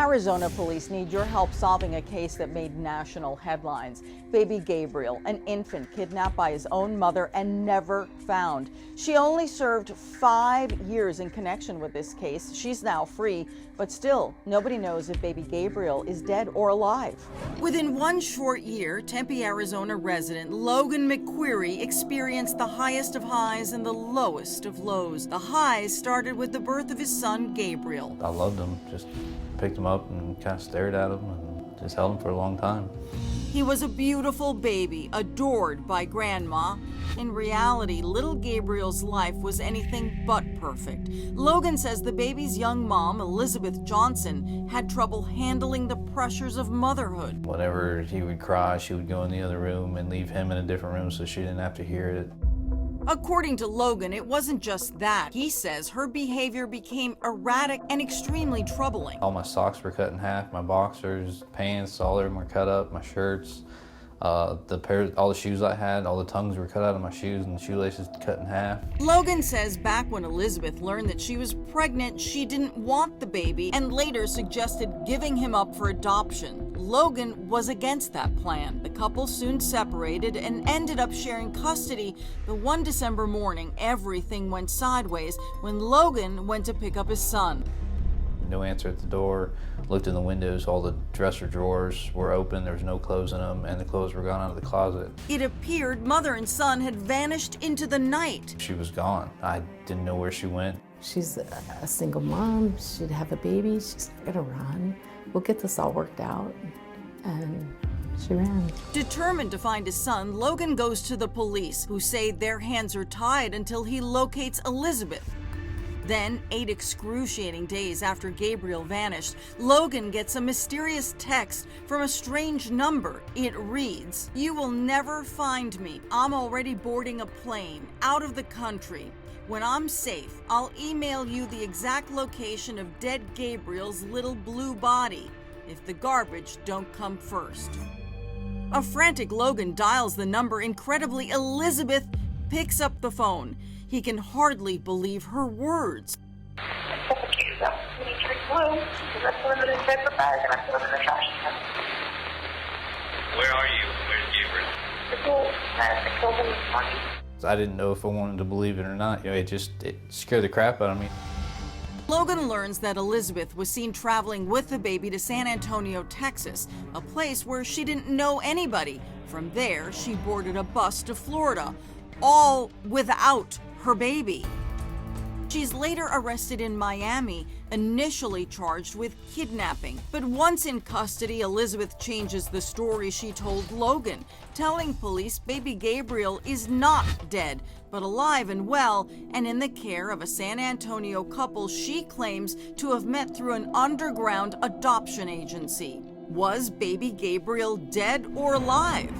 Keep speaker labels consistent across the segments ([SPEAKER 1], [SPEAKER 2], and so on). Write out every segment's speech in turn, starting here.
[SPEAKER 1] Arizona police need your help solving a case that made national headlines. Baby Gabriel, an infant kidnapped by his own mother and never found. She only served 5 years in connection with this case. She's now free, but still, nobody knows if baby Gabriel is dead or alive. Within one short year, Tempe, Arizona resident Logan McQuarrie experienced the highest of highs and the lowest of lows. The highs started with the birth of his son, Gabriel.
[SPEAKER 2] I loved him, just picked him up and kind of stared at him and just held him for a long time.
[SPEAKER 1] He was a beautiful baby, adored by Grandma. In reality, little Gabriel's life was anything but perfect. Logan says the baby's young mom, Elizabeth Johnson, had trouble handling the pressures of motherhood.
[SPEAKER 2] Whenever he would cry, she would go in the other room and leave him in a different room so she didn't have to hear it.
[SPEAKER 1] According to Logan, it wasn't just that. He says her behavior became erratic and extremely troubling.
[SPEAKER 2] All my socks were cut in half, my boxers, pants, all of them were cut up, my shirts. All the shoes I had, all the tongues were cut out of my shoes and the shoelaces cut in half.
[SPEAKER 1] Logan says back when Elizabeth learned that she was pregnant, she didn't want the baby and later suggested giving him up for adoption. Logan was against that plan. The couple soon separated and ended up sharing custody. But one December morning, everything went sideways when Logan went to pick up his son.
[SPEAKER 2] No answer at the door. Looked in the windows, all the dresser drawers were open, there was no clothes in them, and the clothes were gone out of the closet.
[SPEAKER 1] It appeared mother and son had vanished into the night.
[SPEAKER 2] She was gone. I didn't know where she went.
[SPEAKER 3] She's a single mom, she'd have a baby, she's not gonna run. We'll get this all worked out. And she ran.
[SPEAKER 1] Determined to find his son, Logan goes to the police, who say their hands are tied until he locates Elizabeth. Then, 8 excruciating days after Gabriel vanished, Logan gets a mysterious text from a strange number. It reads, "You will never find me. I'm already boarding a plane out of the country. When I'm safe, I'll email you the exact location of dead Gabriel's little blue body, if the garbage don't come first." A frantic Logan dials the number. Incredibly, Elizabeth picks up the phone. He can hardly believe her words.
[SPEAKER 4] Suffocated. We need to blue because I put them in a paper bag and I put them in the trash can.
[SPEAKER 5] Where are you? Where's Gabriel?
[SPEAKER 4] The pool. I killed him this morning.
[SPEAKER 2] I didn't know if I wanted to believe it or not. You know, it scared the crap out of me.
[SPEAKER 1] Logan learns that Elizabeth was seen traveling with the baby to San Antonio, Texas, a place where she didn't know anybody. From there, she boarded a bus to Florida, all without her baby. She's later arrested in Miami, initially charged with kidnapping. But once in custody, Elizabeth changes the story she told Logan, telling police baby Gabriel is not dead, but alive and well, and in the care of a San Antonio couple she claims to have met through an underground adoption agency. Was baby Gabriel dead or alive?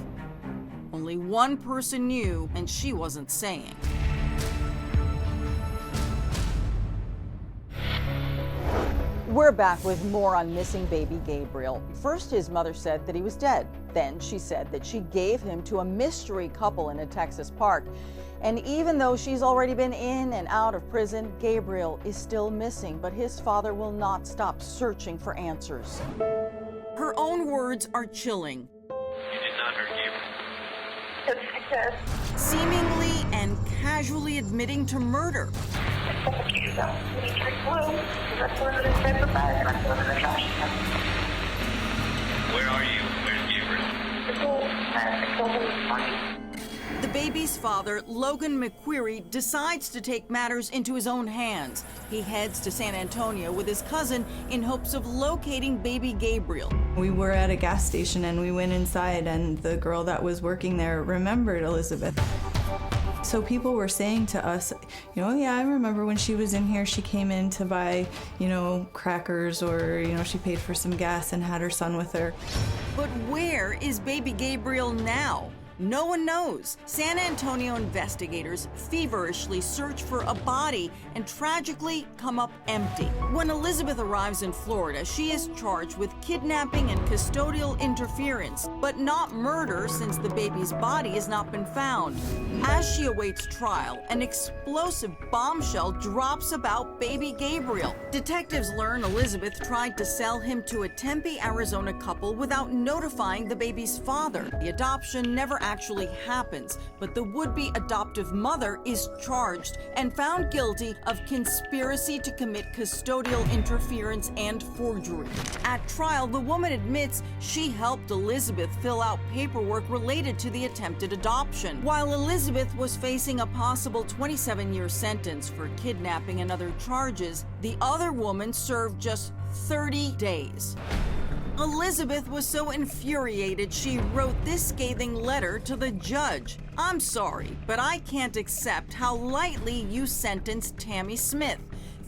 [SPEAKER 1] Only one person knew, and she wasn't saying. We're back with more on missing baby Gabriel. First, his mother said that he was dead. Then she said that she gave him to a mystery couple in a Texas park. And even though she's already been in and out of prison, Gabriel is still missing, but his father will not stop searching for answers. Her own words are chilling.
[SPEAKER 5] You did not hurt Gabriel.
[SPEAKER 4] Because
[SPEAKER 1] Seemingly and casually admitting to murder.
[SPEAKER 4] I suffocated them. We need to blue because I put them in a paper bag and I put them in the trash can.
[SPEAKER 5] Where are you? Where's Gabriel?
[SPEAKER 4] The pool. I killed him this morning.
[SPEAKER 1] The baby's father, Logan McQuarrie, decides to take matters into his own hands. He heads to San Antonio with his cousin in hopes of locating baby Gabriel.
[SPEAKER 6] We were at a gas station and we went inside and the girl that was working there remembered Elizabeth. So people were saying to us, you know, yeah, I remember when she was in here, she came in to buy, you know, crackers or, you know, she paid for some gas and had her son with her.
[SPEAKER 1] But where is baby Gabriel now? No one knows. San Antonio investigators feverishly search for a body and tragically come up empty. When Elizabeth arrives in Florida, she is charged with kidnapping and custodial interference, but not murder since the baby's body has not been found. As she awaits trial, an explosive bombshell drops about baby Gabriel. Detectives learn Elizabeth tried to sell him to a Tempe, Arizona couple without notifying the baby's father. The adoption never actually happens, but the would-be adoptive mother is charged and found guilty of conspiracy to commit custodial interference and forgery. At trial, the woman admits she helped Elizabeth fill out paperwork related to the attempted adoption. While Elizabeth was facing a possible 27-year sentence for kidnapping and other charges, the other woman served just 30 days. Elizabeth was so infuriated she wrote this scathing letter to the judge. "I'm sorry, but I can't accept how lightly you sentenced Tammy Smith.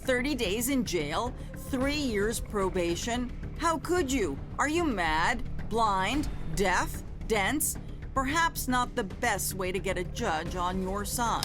[SPEAKER 1] 30 days in jail, 3 years probation. How could you? Are you mad, blind, deaf, dense? Perhaps not the best way to get a judge on your side."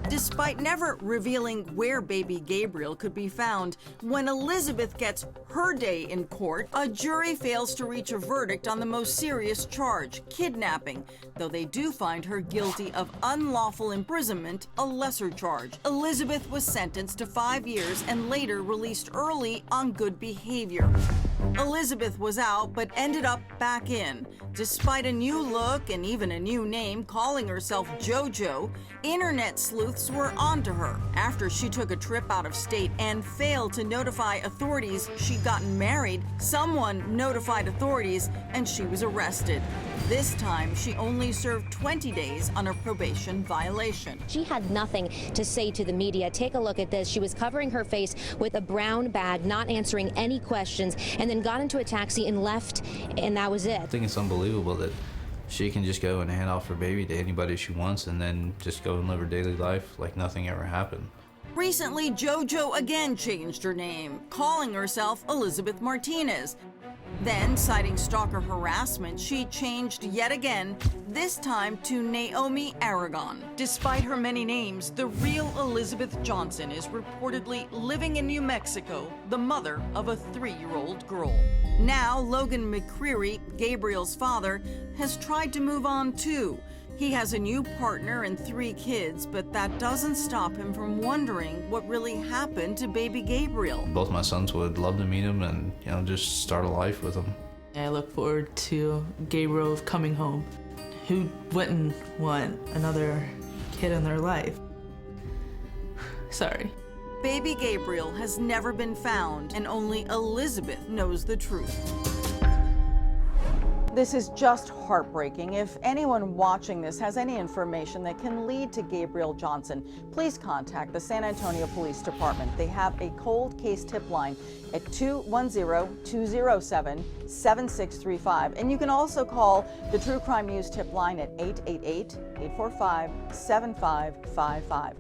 [SPEAKER 1] Despite never revealing where baby Gabriel could be found, when Elizabeth gets her day in court, a jury fails to reach a verdict on the most serious charge, kidnapping, though they do find her guilty of unlawful imprisonment, a lesser charge. Elizabeth was sentenced to 5 years and later released early on good behavior. Elizabeth was out but ended up back in. Despite a new look and even a new name, calling herself JoJo, internet sleuths were onto her. After she took a trip out of state and failed to notify authorities she'd gotten married, someone notified authorities and she was arrested. This time, she only served 20 days on a probation violation.
[SPEAKER 7] She had nothing to say to the media. Take a look at this. She was covering her face with a brown bag, not answering any questions, and then got into a taxi and left, and that was it.
[SPEAKER 2] I think it's unbelievable that she can just go and hand off her baby to anybody she wants and then just go and live her daily life like nothing ever happened.
[SPEAKER 1] Recently, JoJo again changed her name, calling herself Elizabeth Martinez. Then, citing stalker harassment, she changed yet again, this time to Naomi Aragon. Despite her many names, the real Elizabeth Johnson is reportedly living in New Mexico, the mother of a 3-year-old girl. Now, Logan McCreary, Gabriel's father, has tried to move on too. He has a new partner and 3 kids, but that doesn't stop him from wondering what really happened to baby Gabriel.
[SPEAKER 2] Both my sons would love to meet him and, just start a life with him.
[SPEAKER 8] I look forward to Gabriel coming home. Who wouldn't want another kid in their life? Sorry.
[SPEAKER 1] Baby Gabriel has never been found, and only Elizabeth knows the truth. This is just heartbreaking. If anyone watching this has any information that can lead to Gabriel Johnson, please contact the San Antonio Police Department. They have a cold case tip line at 210-207-7635. And you can also call the True Crime News tip line at 888-845-7555.